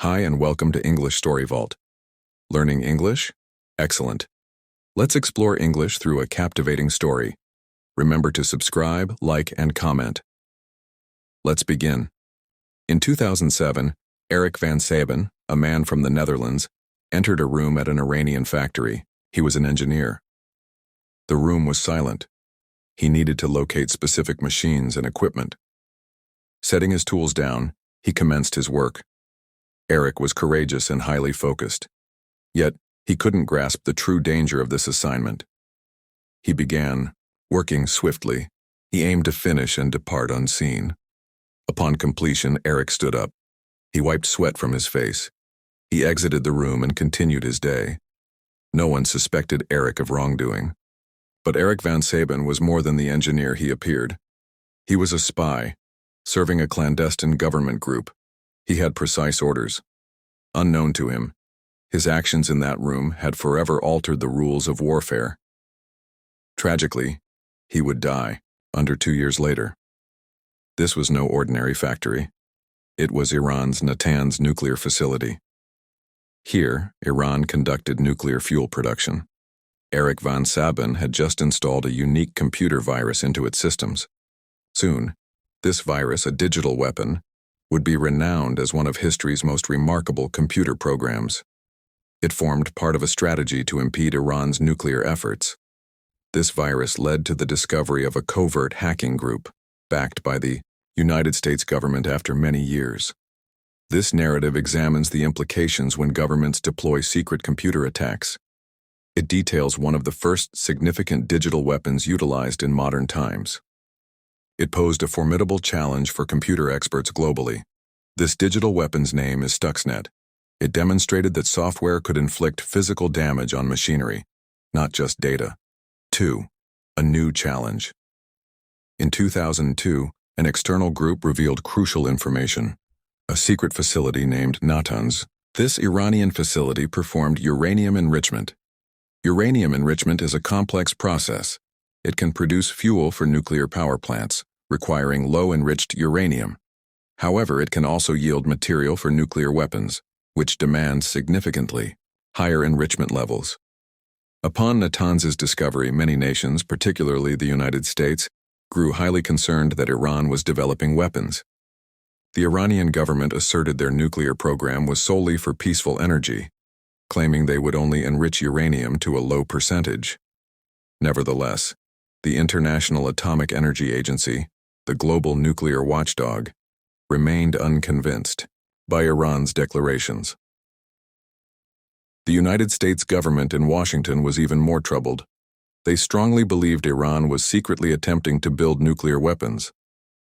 Hi and welcome to English Story Vault. Learning English? Excellent. Let's explore English through a captivating story. Remember to subscribe, like, and comment. Let's begin. In 2007, Eric van Sabin, a man from the Netherlands, entered a room at an Iranian factory. He was an engineer. The room was silent. He needed to locate specific machines and equipment. Setting his tools down, he commenced his work. Eric was courageous and highly focused. Yet, he couldn't grasp the true danger of this assignment. He began, working swiftly. He aimed to finish and depart unseen. Upon completion, Eric stood up. He wiped sweat from his face. He exited the room and continued his day. No one suspected Eric of wrongdoing. But Eric van Sabin was more than the engineer he appeared. He was a spy, serving a clandestine government group. He had precise orders. Unknown to him, his actions in that room had forever altered the rules of warfare. Tragically, he would die under 2 years later. This was no ordinary factory. It was Iran's Natanz nuclear facility. Here, Iran conducted nuclear fuel production. Eric van Sabin had just installed a unique computer virus into its systems. Soon, this virus, a digital weapon, would be renowned as one of history's most remarkable computer programs. It formed part of a strategy to impede Iran's nuclear efforts. This virus led to the discovery of a covert hacking group, backed by the United States government after many years. This narrative examines the implications when governments deploy secret computer attacks. It details one of the first significant digital weapons utilized in modern times. It posed a formidable challenge for computer experts globally. This digital weapon's name is Stuxnet. It demonstrated that software could inflict physical damage on machinery, not just data. 2. A new challenge. In 2002, an external group revealed crucial information. A secret facility named Natanz. This Iranian facility performed uranium enrichment. Uranium enrichment is a complex process. It can produce fuel for nuclear power plants, requiring low-enriched uranium. However, it can also yield material for nuclear weapons, which demands significantly higher enrichment levels. Upon Natanz's discovery, many nations, particularly the United States, grew highly concerned that Iran was developing weapons. The Iranian government asserted their nuclear program was solely for peaceful energy, claiming they would only enrich uranium to a low percentage. Nevertheless, the International Atomic Energy Agency, the global nuclear watchdog, remained unconvinced by Iran's declarations. The United States government in Washington was even more troubled. They strongly believed Iran was secretly attempting to build nuclear weapons.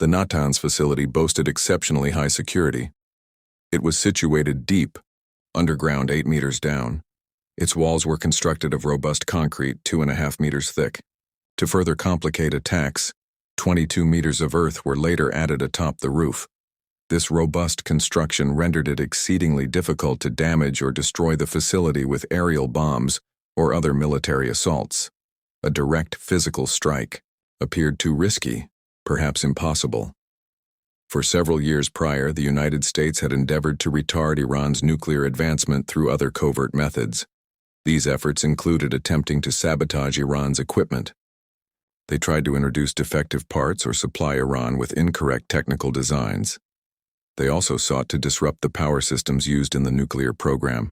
The Natanz facility boasted exceptionally high security. It was situated deep, underground 8 meters down. Its walls were constructed of robust concrete 2.5 meters thick. To further complicate attacks, 22 meters of earth were later added atop the roof. This robust construction rendered it exceedingly difficult to damage or destroy the facility with aerial bombs or other military assaults. A direct physical strike appeared too risky, perhaps impossible. For several years prior, the United States had endeavored to retard Iran's nuclear advancement through other covert methods. These efforts included attempting to sabotage Iran's equipment. They tried to introduce defective parts or supply Iran with incorrect technical designs. They also sought to disrupt the power systems used in the nuclear program.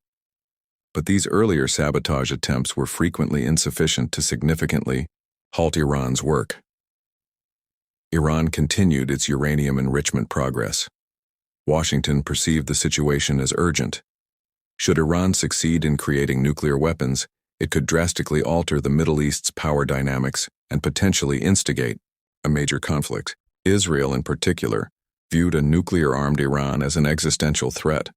But these earlier sabotage attempts were frequently insufficient to significantly halt Iran's work. Iran continued its uranium enrichment progress. Washington perceived the situation as urgent. Should Iran succeed in creating nuclear weapons, it could drastically alter the Middle East's power dynamics and potentially instigate a major conflict. Israel, in particular, viewed a nuclear-armed Iran as an existential threat.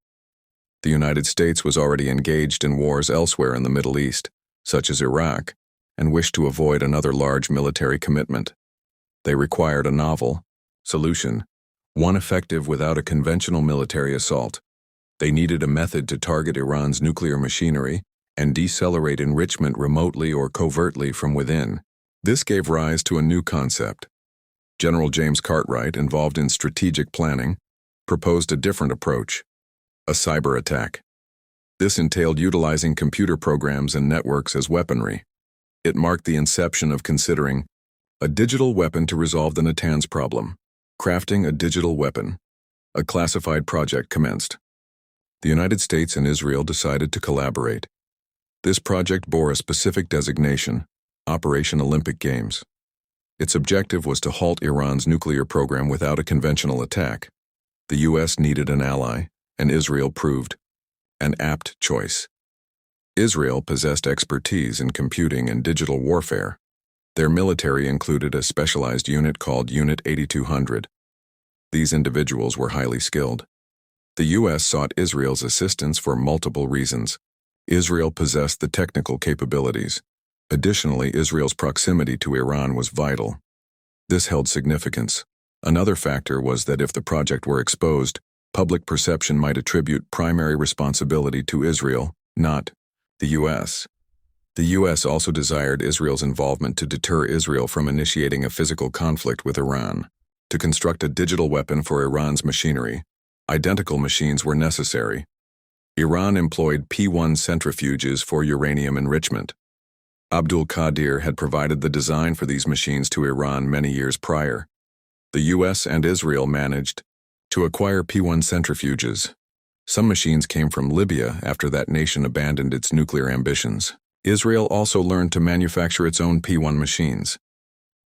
The United States was already engaged in wars elsewhere in the Middle East, such as Iraq, and wished to avoid another large military commitment. They required a novel solution, one effective without a conventional military assault. They needed a method to target Iran's nuclear machinery and decelerate enrichment remotely or covertly from within. This gave rise to a new concept. General James Cartwright, involved in strategic planning, proposed a different approach, a cyber attack. This entailed utilizing computer programs and networks as weaponry. It marked the inception of considering a digital weapon to resolve the Natanz problem. Crafting a digital weapon. A classified project commenced. The United States and Israel decided to collaborate. This project bore a specific designation, Operation Olympic Games. Its objective was to halt Iran's nuclear program without a conventional attack. The U.S. needed an ally, and Israel proved an apt choice. Israel possessed expertise in computing and digital warfare. Their military included a specialized unit called Unit 8200. These individuals were highly skilled. The U.S. sought Israel's assistance for multiple reasons. Israel possessed the technical capabilities. Additionally, Israel's proximity to Iran was vital. This held significance. Another factor was that if the project were exposed, public perception might attribute primary responsibility to Israel, not the U.S. The U.S. also desired Israel's involvement to deter Israel from initiating a physical conflict with Iran. To construct a digital weapon for Iran's machinery, identical machines were necessary. Iran employed P1 centrifuges for uranium enrichment. Abdul Qadir had provided the design for these machines to Iran many years prior. The U.S. and Israel managed to acquire P1 centrifuges. Some machines came from Libya after that nation abandoned its nuclear ambitions. Israel also learned to manufacture its own P1 machines.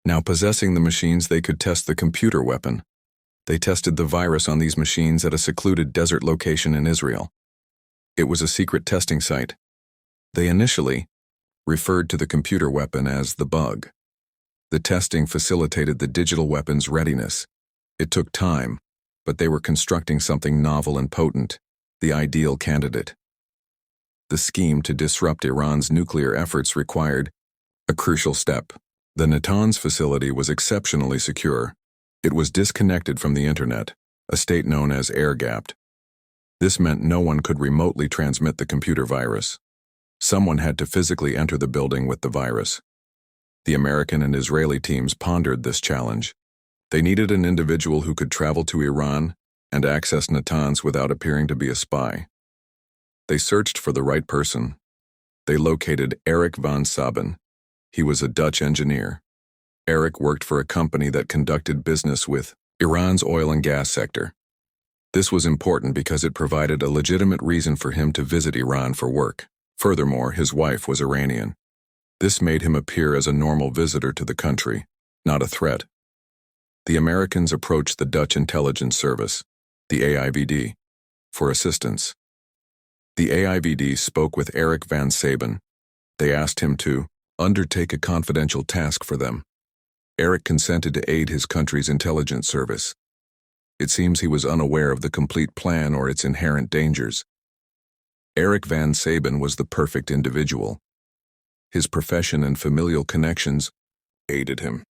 Now possessing the machines, they could test the computer weapon. They tested the virus on these machines at a secluded desert location in Israel. It was a secret testing site. They initially referred to the computer weapon as the bug. The testing facilitated the digital weapon's readiness. It took time, but they were constructing something novel and potent, the ideal candidate. The scheme to disrupt Iran's nuclear efforts required a crucial step. The Natanz facility was exceptionally secure. It was disconnected from the internet, a state known as air-gapped. This meant no one could remotely transmit the computer virus. Someone had to physically enter the building with the virus. The American and Israeli teams pondered this challenge. They needed an individual who could travel to Iran and access Natanz without appearing to be a spy. They searched for the right person. They located Eric van Saben. He was a Dutch engineer. Eric worked for a company that conducted business with Iran's oil and gas sector. This was important because it provided a legitimate reason for him to visit Iran for work. Furthermore, his wife was Iranian. This made him appear as a normal visitor to the country, not a threat. The Americans approached the Dutch intelligence service, the AIVD, for assistance. The AIVD spoke with Eric van Saben. They asked him to undertake a confidential task for them. Eric consented to aid his country's intelligence service. It seems he was unaware of the complete plan or its inherent dangers. Eric van Saben was the perfect individual. His profession and familial connections aided him.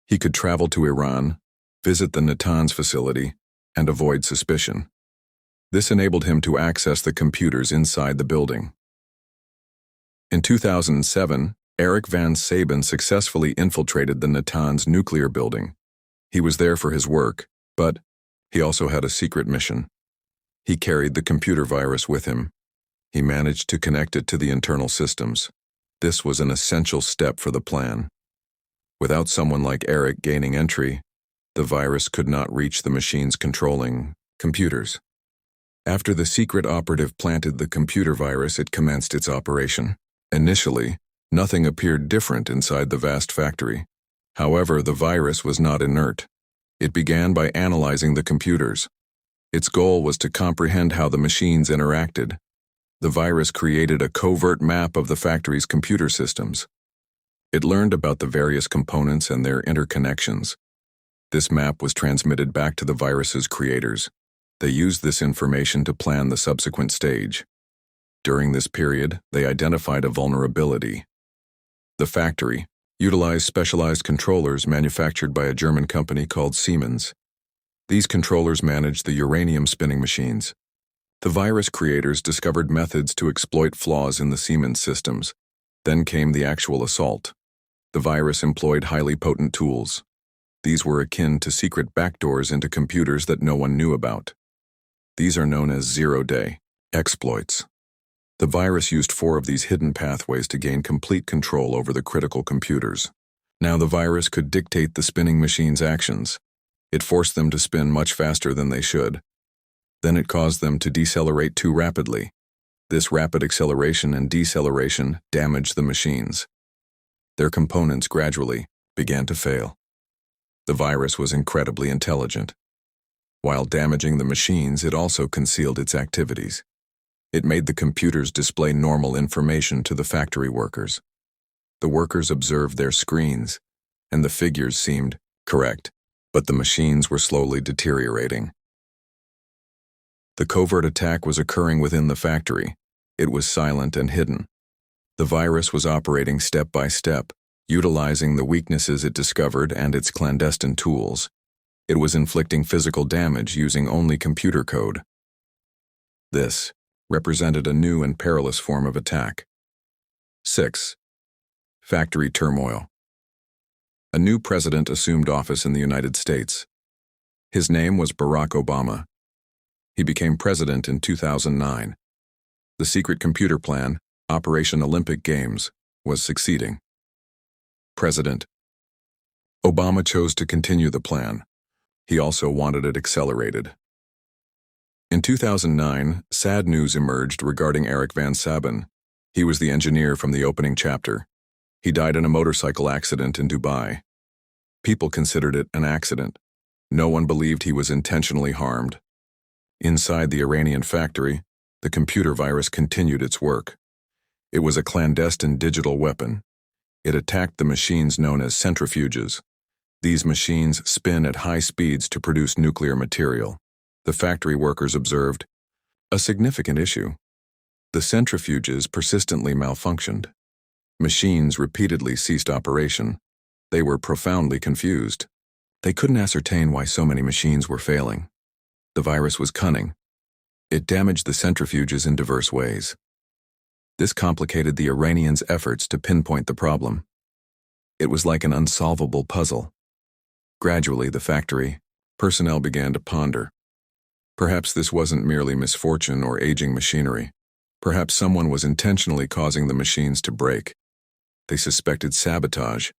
He could travel to Iran, visit the Natanz facility, and avoid suspicion. This enabled him to access the computers inside the building. In 2007, Eric van Saben successfully infiltrated the Natanz nuclear building. He was there for his work, but he also had a secret mission. He carried the computer virus with him. He managed to connect it to the internal systems. This was an essential step for the plan. Without someone like Eric gaining entry, the virus could not reach the machines controlling computers. After the secret operative planted the computer virus, it commenced its operation. Initially, nothing appeared different inside the vast factory. However, the virus was not inert. It began by analyzing the computers. Its goal was to comprehend how the machines interacted. The virus created a covert map of the factory's computer systems. It learned about the various components and their interconnections. This map was transmitted back to the virus's creators. They used this information to plan the subsequent stage. During this period, they identified a vulnerability. The factory utilized specialized controllers manufactured by a German company called Siemens. These controllers managed the uranium spinning machines. The virus creators discovered methods to exploit flaws in the Siemens systems. Then came the actual assault. The virus employed highly potent tools. These were akin to secret backdoors into computers that no one knew about. These are known as zero-day exploits. The virus used 4 of these hidden pathways to gain complete control over the critical computers. Now the virus could dictate the spinning machine's actions. It forced them to spin much faster than they should. Then it caused them to decelerate too rapidly. This rapid acceleration and deceleration damaged the machines. Their components gradually began to fail. The virus was incredibly intelligent. While damaging the machines, it also concealed its activities. It made the computers display normal information to the factory workers. The workers observed their screens, and the figures seemed correct, but the machines were slowly deteriorating. The covert attack was occurring within the factory. It was silent and hidden. The virus was operating step by step, utilizing the weaknesses it discovered and its clandestine tools. It was inflicting physical damage using only computer code. This represented a new and perilous form of attack. 6. Factory turmoil. A new president assumed office in the United States. His name was Barack Obama. He became president in 2009. The secret computer plan, Operation Olympic Games, was succeeding. President Obama chose to continue the plan. He also wanted it accelerated. In 2009, sad news emerged regarding Eric Van Saben. He was the engineer from the opening chapter. He died in a motorcycle accident in Dubai. People considered it an accident. No one believed he was intentionally harmed. Inside the Iranian factory, the computer virus continued its work. It was a clandestine digital weapon. It attacked the machines known as centrifuges. These machines spin at high speeds to produce nuclear material. The factory workers observed a significant issue. The centrifuges persistently malfunctioned. Machines repeatedly ceased operation. They were profoundly confused. They couldn't ascertain why so many machines were failing. The virus was cunning. It damaged the centrifuges in diverse ways. This complicated the Iranians' efforts to pinpoint the problem. It was like an unsolvable puzzle. Gradually, the factory personnel began to ponder. Perhaps this wasn't merely misfortune or aging machinery. Perhaps someone was intentionally causing the machines to break. They suspected sabotage.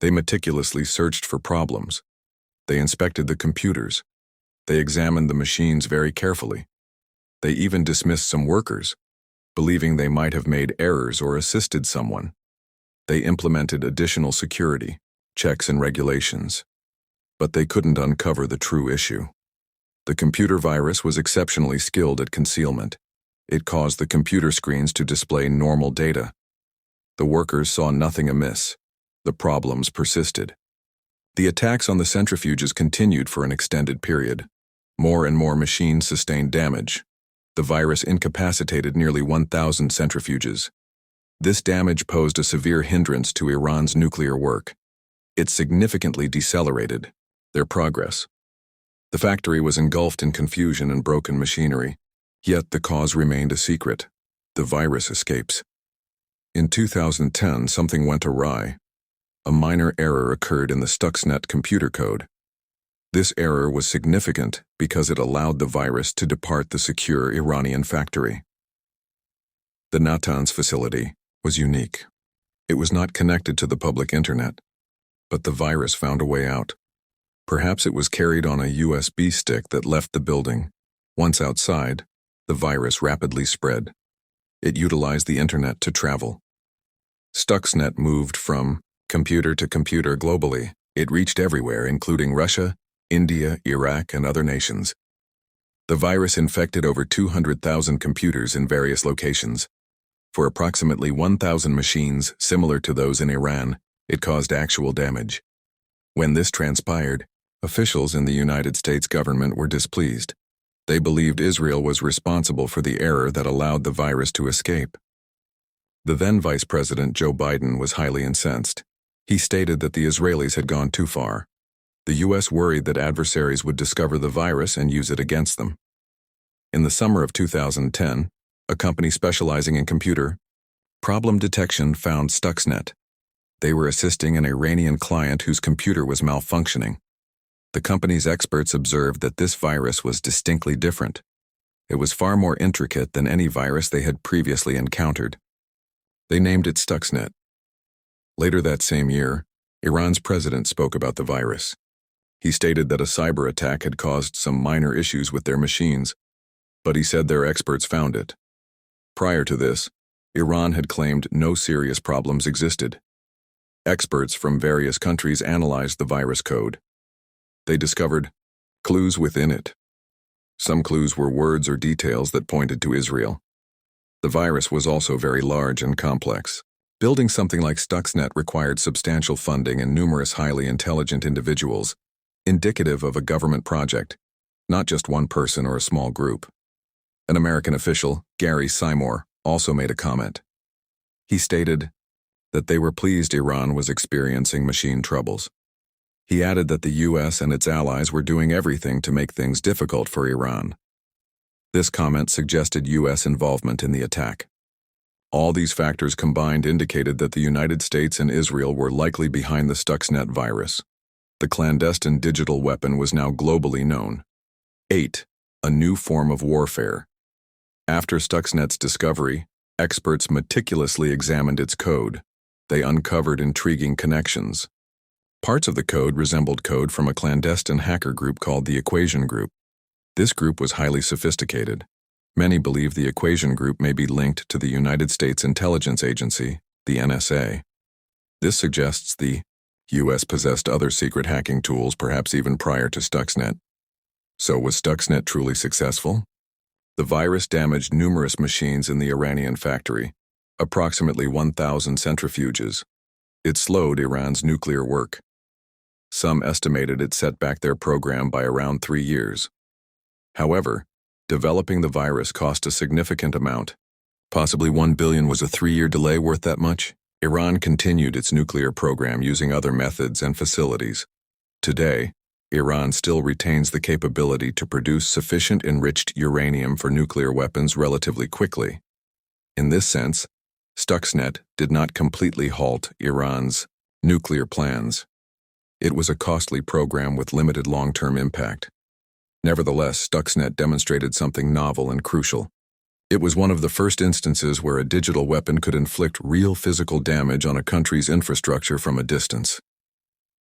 They meticulously searched for problems. They inspected the computers. They examined the machines very carefully. They even dismissed some workers, believing they might have made errors or assisted someone. They implemented additional security, checks and regulations. But they couldn't uncover the true issue. The computer virus was exceptionally skilled at concealment. It caused the computer screens to display normal data. The workers saw nothing amiss. The problems persisted. The attacks on the centrifuges continued for an extended period. More and more machines sustained damage. The virus incapacitated nearly 1,000 centrifuges. This damage posed a severe hindrance to Iran's nuclear work. It significantly decelerated their progress. The factory was engulfed in confusion and broken machinery, yet the cause remained a secret: the virus escapes. In 2010, something went awry. A minor error occurred in the Stuxnet computer code. This error was significant because it allowed the virus to depart the secure Iranian factory. The Natanz facility was unique. It was not connected to the public internet, but the virus found a way out. Perhaps it was carried on a USB stick that left the building. Once outside, the virus rapidly spread. It utilized the internet to travel. Stuxnet moved from computer to computer globally. It reached everywhere, including Russia, India, Iraq, and other nations. The virus infected over 200,000 computers in various locations. For approximately 1,000 machines similar to those in Iran, it caused actual damage. When this transpired, officials in the United States government were displeased. They believed Israel was responsible for the error that allowed the virus to escape. The then Vice President Joe Biden was highly incensed. He stated that the Israelis had gone too far. The U.S. worried that adversaries would discover the virus and use it against them. In the summer of 2010, a company specializing in computer problem detection found Stuxnet. They were assisting an Iranian client whose computer was malfunctioning. The company's experts observed that this virus was distinctly different. It was far more intricate than any virus they had previously encountered. They named it Stuxnet. Later that same year, Iran's president spoke about the virus. He stated that a cyber attack had caused some minor issues with their machines, but he said their experts found it. Prior to this, Iran had claimed no serious problems existed. Experts from various countries analyzed the virus code. They discovered clues within it. Some clues were words or details that pointed to Israel. The virus was also very large and complex. Building something like Stuxnet required substantial funding and numerous highly intelligent individuals, indicative of a government project, not just one person or a small group. An American official, Gary Seymour, also made a comment. He stated that they were pleased Iran was experiencing machine troubles. He added that the U.S. and its allies were doing everything to make things difficult for Iran. This comment suggested U.S. involvement in the attack. All these factors combined indicated that the United States and Israel were likely behind the Stuxnet virus. The clandestine digital weapon was now globally known. 8. A new form of warfare. After Stuxnet's discovery, experts meticulously examined its code. They uncovered intriguing connections. Parts of the code resembled code from a clandestine hacker group called the Equation Group. This group was highly sophisticated. Many believe the Equation Group may be linked to the United States Intelligence Agency, the NSA. This suggests the U.S. possessed other secret hacking tools perhaps even prior to Stuxnet. So was Stuxnet truly successful? The virus damaged numerous machines in the Iranian factory, approximately 1,000 centrifuges. It slowed Iran's nuclear work. Some estimated it set back their program by around 3 years. However, developing the virus cost a significant amount. Possibly $1 billion. Was a 3-year delay worth that much? Iran continued its nuclear program using other methods and facilities. Today, Iran still retains the capability to produce sufficient enriched uranium for nuclear weapons relatively quickly. In this sense, Stuxnet did not completely halt Iran's nuclear plans. It was a costly program with limited long-term impact. Nevertheless, Stuxnet demonstrated something novel and crucial. It was one of the first instances where a digital weapon could inflict real physical damage on a country's infrastructure from a distance.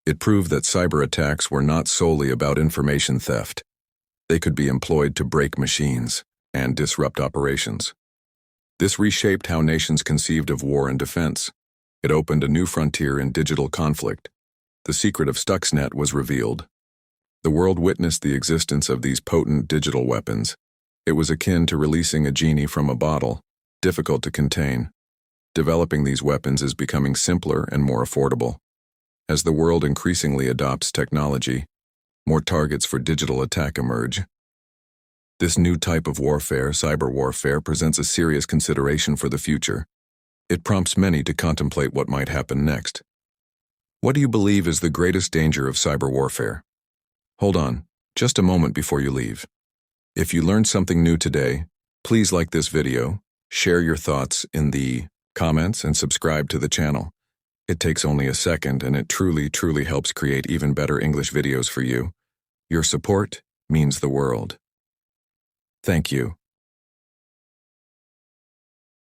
It proved that cyber attacks were not solely about information theft. They could be employed to break machines and disrupt operations. This reshaped how nations conceived of war and defense. It opened a new frontier in digital conflict. The secret of Stuxnet was revealed. The world witnessed the existence of these potent digital weapons. It was akin to releasing a genie from a bottle, difficult to contain. Developing these weapons is becoming simpler and more affordable. As the world increasingly adopts technology, more targets for digital attack emerge. This new type of warfare, cyber warfare, presents a serious consideration for the future. It prompts many to contemplate what might happen next. What do you believe is the greatest danger of cyber warfare? Hold on, just a moment before you leave. If you learned something new today, please like this video, share your thoughts in the comments, and subscribe to the channel. It takes only a second, and it truly helps create even better English videos for you. Your support means the world. Thank you.